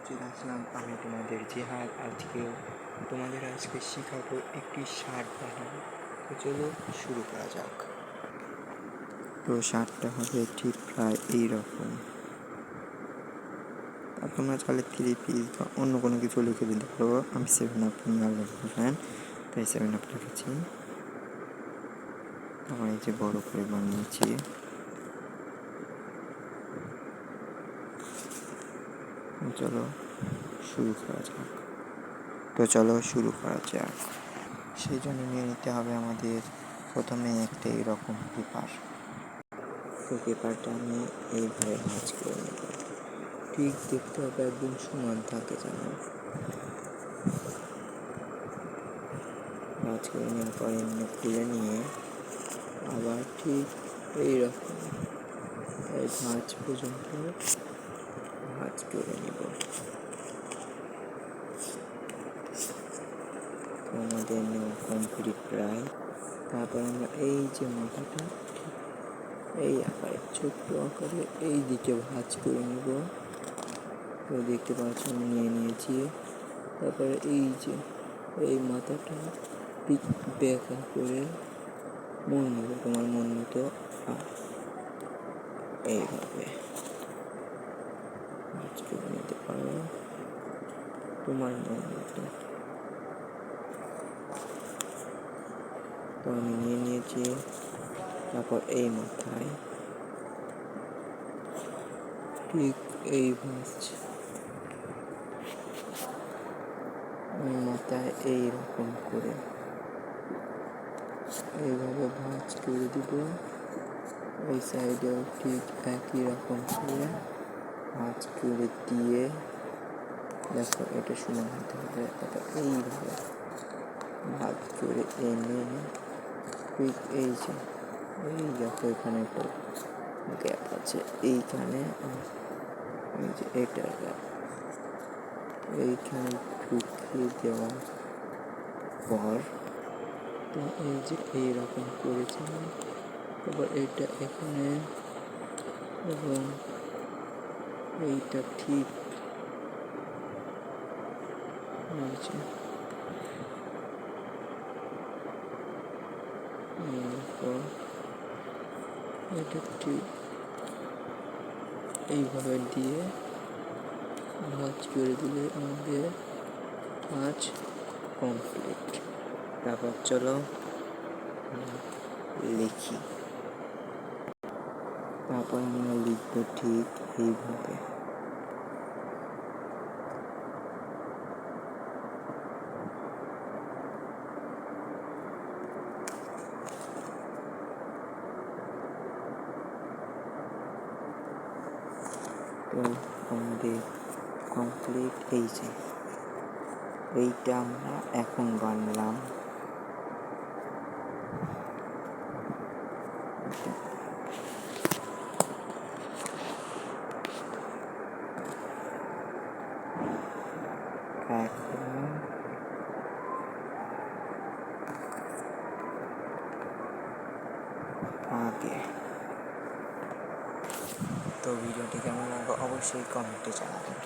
উপস্থিত আসলাম আমি তোমাদের জিহাদ। আজকে শেখাবো একটি শার্ট বানানো। তো চলো শুরু করা যাক। তো শার্টটা হবে ঠিক প্রায় এইরকম। আর তোমরা চাইলে 3 পিস বা অন্য কোনো কিছু লিখে দিতে পারো। আমি 7 আপ ফ্যান, তাই 7 আপ লিখেছি। আমার এই যে বড় করে বানিয়েছি। চলো শুরু করা যাক। সেই জন্য নিয়ে নিতে হবে আমাদের প্রথমে একটা এরকম পেপার। তো পেপারটা আমি এইভাবে ভাঁজ করে নেব। ঠিক দেখতে হবে একদম সমান থাকে যেন। ভাঁজ করে নেওয়ার পর এমনি খুলে নিয়ে আবার ঠিক এইরকম এই ভাঁজ পর্যন্ত ভাঁজ করে নেব। আমাদের নেওয়া কমপ্লিট প্রায়। তারপর আমরা এই যে মাথাটা ঠিক এই আকারে ছোট্ট আকারে এই দিকে ভাঁজ করে নেব। তো দেখতে পাচ্ছ আমি নিয়ে নিয়েছি। তারপরে এই যে এই মাথাটা ঠিক বেঁকা করে মন মতো তোমার মন মতো এইভাবে ভাঁজ করে নিতে পারো তোমার মন মতো। তো আমি নিয়ে নিয়েছি। তারপর এই মাথায় ঠিক এই মাথায় এইরকম করে এইভাবে ভাঁজ করে দিব। এই সাইডেও ঠিক একই রকম করে ভাঁজ করে দিয়ে দেখো এটা সমান হতে হবে। তারপর এইভাবে ভাঁজ করে এনে ঠিক এই যে এই দেখো এখানে গ্যাপ আছে, এইখানে এই যে এটার গ্যাপ এইখানে ঢুকিয়ে দেওয়ার পর তো এই যে এইরকম করেছিলাম। তারপর এইটা এখানে এবং এইটা ঠিক আছে। এটা ঠিক এইভাবে দিয়ে ভাঁজ করে দিলে আমাদের কাজ কমপ্লিট। তারপর চলো লিখি। তারপর আমরা লিখবো ঠিক এইভাবে। তো আমাদের কমপ্লিট। এই যে এইটা আমরা এখন বানলাম। আগে তো ভিডিওটি কেমন লাগলো অবশ্যই কমেন্টে জানাবেন।